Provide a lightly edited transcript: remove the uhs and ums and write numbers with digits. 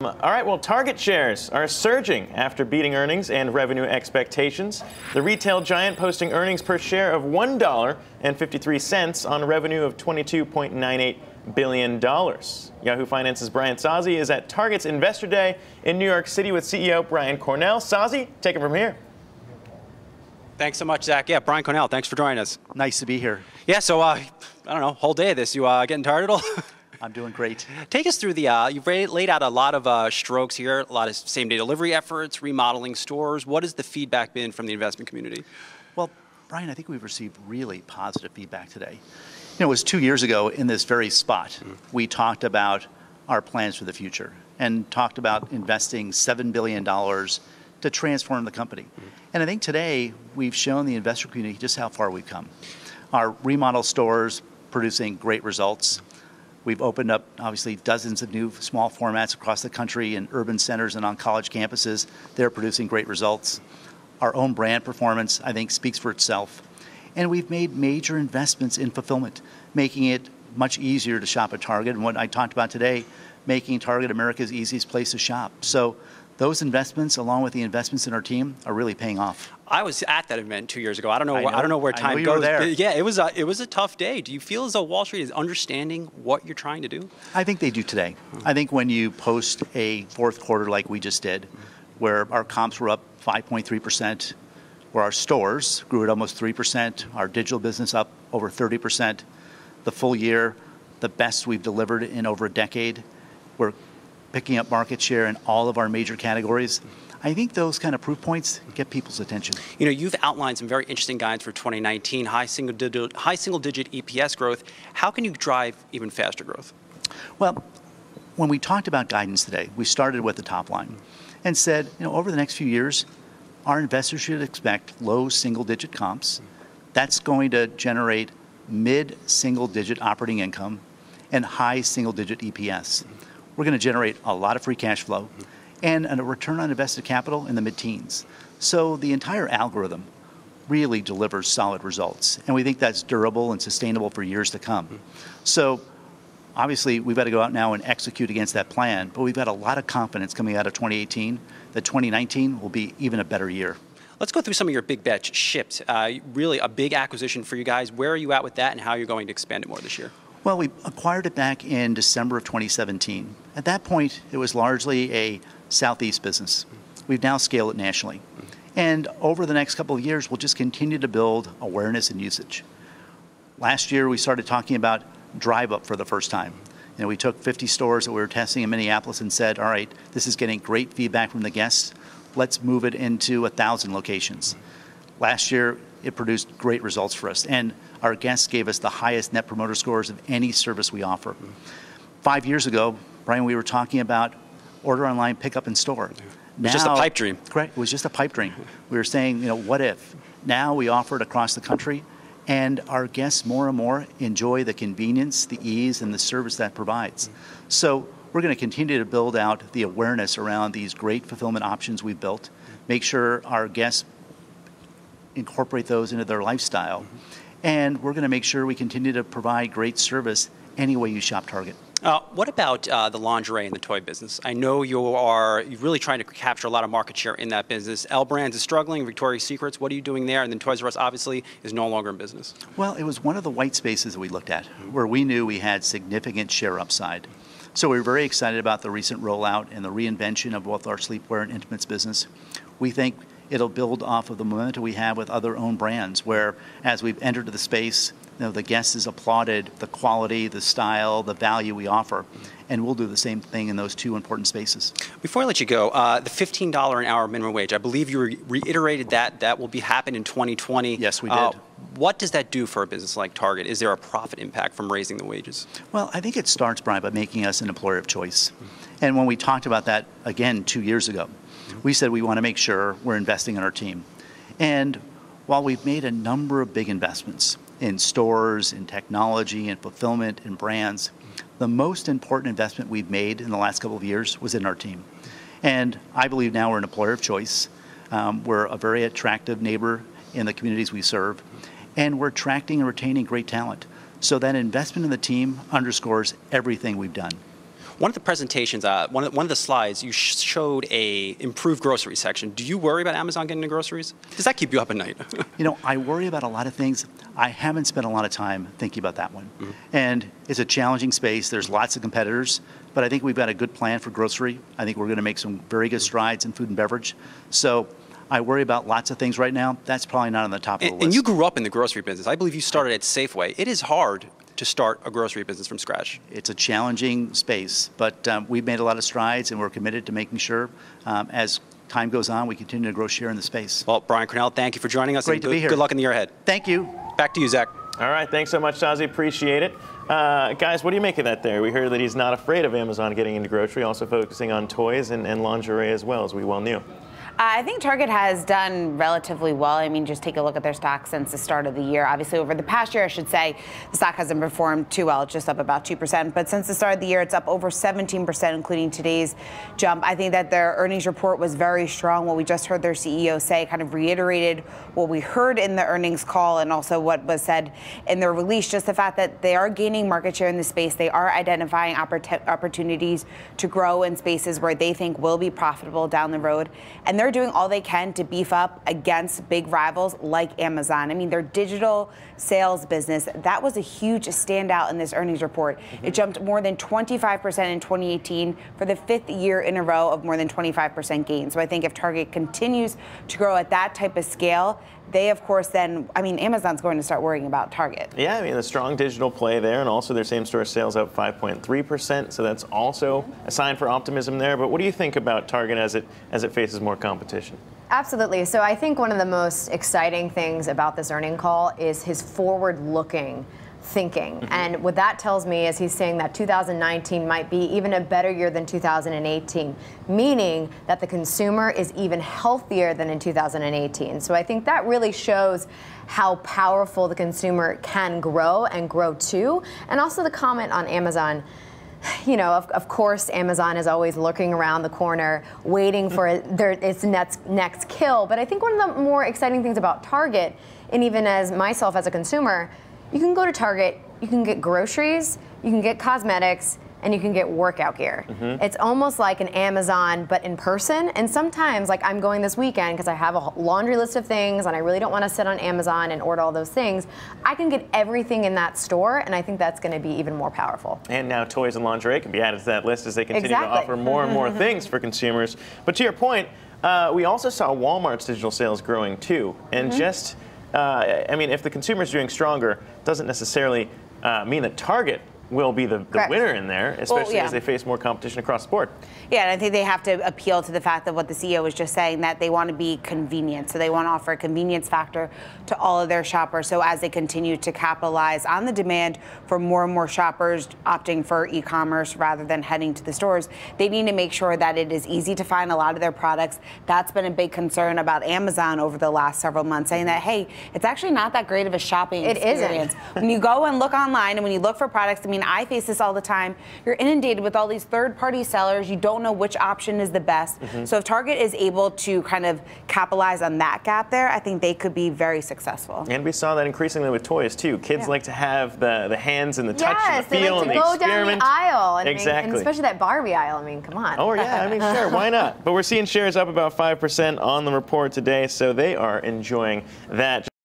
All right, well, Target shares are surging after beating earnings and revenue expectations. The retail giant posting earnings per share of $1.53 on revenue of $22.98 billion. Yahoo Finance's Brian Sozzi is at Target's Investor Day in New York City with CEO Brian Cornell. Sozzi, take it from here. Thanks so much, Zach. Yeah, Brian Cornell, thanks for joining us. Nice to be here. Yeah, so, I don't know, whole day of this. You getting tired at all? I'm doing great. Take us through the, you've laid out a lot of strokes here, a lot of same-day delivery efforts, remodeling stores. What has the feedback been from the investment community? Well, Brian, I think we've received really positive feedback today. You know, it was 2 years ago in this very spot, we talked about our plans for the future and talked about investing $7 billion to transform the company. And I think today we've shown the investor community just how far we've come. Our remodel stores producing great results. We've opened up, obviously, dozens of new small formats across the country in urban centers and on college campuses. They're producing great results. Our own brand performance, I think, speaks for itself. And we've made major investments in fulfillment, making it much easier to shop at Target. And what I talked about today, making Target America's easiest place to shop. So those investments, along with the investments in our team, are really paying off. I was at that event 2 years ago. I don't know where time goes. There. Yeah, it was a tough day. Do you feel as though Wall Street is understanding what you're trying to do? I think they do today. I think when you post a fourth quarter like we just did, where our comps were up 5.3%, where our stores grew at almost 3%, our digital business up over 30%, the full year, the best we've delivered in over a decade. We're picking up market share in all of our major categories. I think those kind of proof points get people's attention. You know, you've outlined some very interesting guidance for 2019, high single digit EPS growth. How can you drive even faster growth? Well, when we talked about guidance today, we started with the top line and said, you know, over the next few years, our investors should expect low single-digit comps. That's going to generate mid-single-digit operating income and high single-digit EPS. We're going to generate a lot of free cash flow and a return on invested capital in the mid-teens. So the entire algorithm really delivers solid results, and we think that's durable and sustainable for years to come. So obviously, we've got to go out now and execute against that plan, but we've got a lot of confidence coming out of 2018 that 2019 will be even a better year. Let's go through some of your big bets. Shipt, really a big acquisition for you guys. Where are you at with that, and how are you going to expand it more this year? Well, we acquired it back in December of 2017. At that point, it was largely a Southeast business. We've now scaled it nationally. And over the next couple of years, we'll just continue to build awareness and usage. Last year, we started talking about Drive Up for the first time. You know, we took 50 stores that we were testing in Minneapolis and said, all right, this is getting great feedback from the guests. Let's move it into 1,000 locations. Last year, it produced great results for us, and our guests gave us the highest Net Promoter Scores of any service we offer. 5 years ago, Brian, we were talking about order online, pick up in store. It was just a pipe dream. Correct, it was just a pipe dream. We were saying, you know, what if? Now we offer it across the country, and our guests more and more enjoy the convenience, the ease, and the service that provides. So we're going to continue to build out the awareness around these great fulfillment options we've built, make sure our guests incorporate those into their lifestyle. And we're going to make sure we continue to provide great service any way you shop Target. What about the lingerie and the toy business? I know you're really trying to capture a lot of market share in that business. L Brands is struggling, Victoria's Secrets, what are you doing there? And then Toys R Us obviously is no longer in business. Well, it was one of the white spaces that we looked at where we knew we had significant share upside. So we were very excited about the recent rollout and the reinvention of both our sleepwear and intimates business. We think it'll build off of the momentum we have with other own brands, where as we've entered the space, you know, the guests has applauded the quality, the style, the value we offer, and we'll do the same thing in those two important spaces. Before I let you go, the $15 an hour minimum wage, I believe you reiterated that will be happen in 2020. Yes, we did. What does that do for a business like Target? Is there a profit impact from raising the wages? Well, I think it starts, Brian, by making us an employer of choice. And when we talked about that, again, 2 years ago, we said we want to make sure we're investing in our team. And while we've made a number of big investments in stores, in technology, in fulfillment, in brands, the most important investment we've made in the last couple of years was in our team. And I believe now we're an employer of choice. We're a very attractive neighbor in the communities we serve, and we're attracting and retaining great talent. So that investment in the team underscores everything we've done. One of the presentations, one of the slides, you showed a improved grocery section. Do you worry about Amazon getting into groceries? Does that keep you up at night? I worry about a lot of things. I haven't spent a lot of time thinking about that one. And it's a challenging space. There's lots of competitors, but I think we've got a good plan for grocery. I think we're going to make some very good strides in food and beverage. So I worry about lots of things right now. That's probably not on the top of the list. And you grew up in the grocery business. I believe you started at Safeway. It is hard to start a grocery business from scratch. It's a challenging space, but we've made a lot of strides, and we're committed to making sure as time goes on, we continue to grow share in the space. Well, Brian Cornell, thank you for joining us. Great to be here. Good luck in the year ahead. Thank you. Back to you, Zach. All right, thanks so much, Sozzi. Appreciate it. Guys, what do you make of that there? We heard that he's not afraid of Amazon getting into grocery, also focusing on toys and lingerie as well, as we well knew. I think Target has done relatively well. I mean, just take a look at their stock since the start of the year. Obviously, over the past year, I should say, the stock hasn't performed too well. It's just up about 2%. But since the start of the year, it's up over 17%, including today's jump. I think that their earnings report was very strong. What we just heard their CEO say kind of reiterated what we heard in the earnings call and also what was said in their release, just the fact that they are gaining market share in the space. They are identifying opportunities to grow in spaces where they think will be profitable down the road. And they're doing all they can to beef up against big rivals like Amazon. I mean, their digital sales business, that was a huge standout in this earnings report. It jumped more than 25% in 2018 for the 5th year in a row of more than 25% gain. So I think if Target continues to grow at that type of scale, they, of course, then, I mean, Amazon's going to start worrying about Target. Yeah, I mean, the strong digital play there, and also their same-store sales up 5.3%, so that's also a sign for optimism there. But what do you think about Target as it faces more competition? Absolutely. So I think one of the most exciting things about this earning call is his forward-looking thinking. And what that tells me is he's saying that 2019 might be even a better year than 2018, meaning that the consumer is even healthier than in 2018. So I think that really shows how powerful the consumer can grow and grow too. And also the comment on Amazon. Of course, Amazon is always lurking around the corner, waiting for its next kill. But I think one of the more exciting things about Target, and even as myself as a consumer, you can go to Target, you can get groceries, you can get cosmetics, and you can get workout gear. It's almost like an Amazon, but in person. And sometimes, like I'm going this weekend because I have a laundry list of things and I really don't want to sit on Amazon and order all those things. I can get everything in that store, and I think that's going to be even more powerful. And now toys and lingerie can be added to that list as they continue to offer more and more things for consumers. But to your point, we also saw Walmart's digital sales growing too. And I mean, if the consumer's doing stronger, doesn't necessarily mean that Target will be the winner in there, especially as they face more competition across the board. Yeah, and I think they have to appeal to the fact that what the CEO was just saying, that they want to be convenient. So they want to offer a convenience factor to all of their shoppers. So as they continue to capitalize on the demand for more and more shoppers opting for e-commerce rather than heading to the stores, they need to make sure that it is easy to find a lot of their products. That's been a big concern about Amazon over the last several months, saying that, hey, it's actually not that great of a shopping experience. When you go and look online and when you look for products, I mean, I face this all the time. You're inundated with all these third-party sellers. You don't know which option is the best. So if Target is able to kind of capitalize on that gap there, I think they could be very successful. And we saw that increasingly with toys too. Kids like to have the hands and the touch and the feel and the experiment. Go down the aisle. Exactly. And especially that Barbie aisle. I mean, come on. Oh yeah, I mean, sure, why not? But we're seeing shares up about 5% on the report today, so they are enjoying that.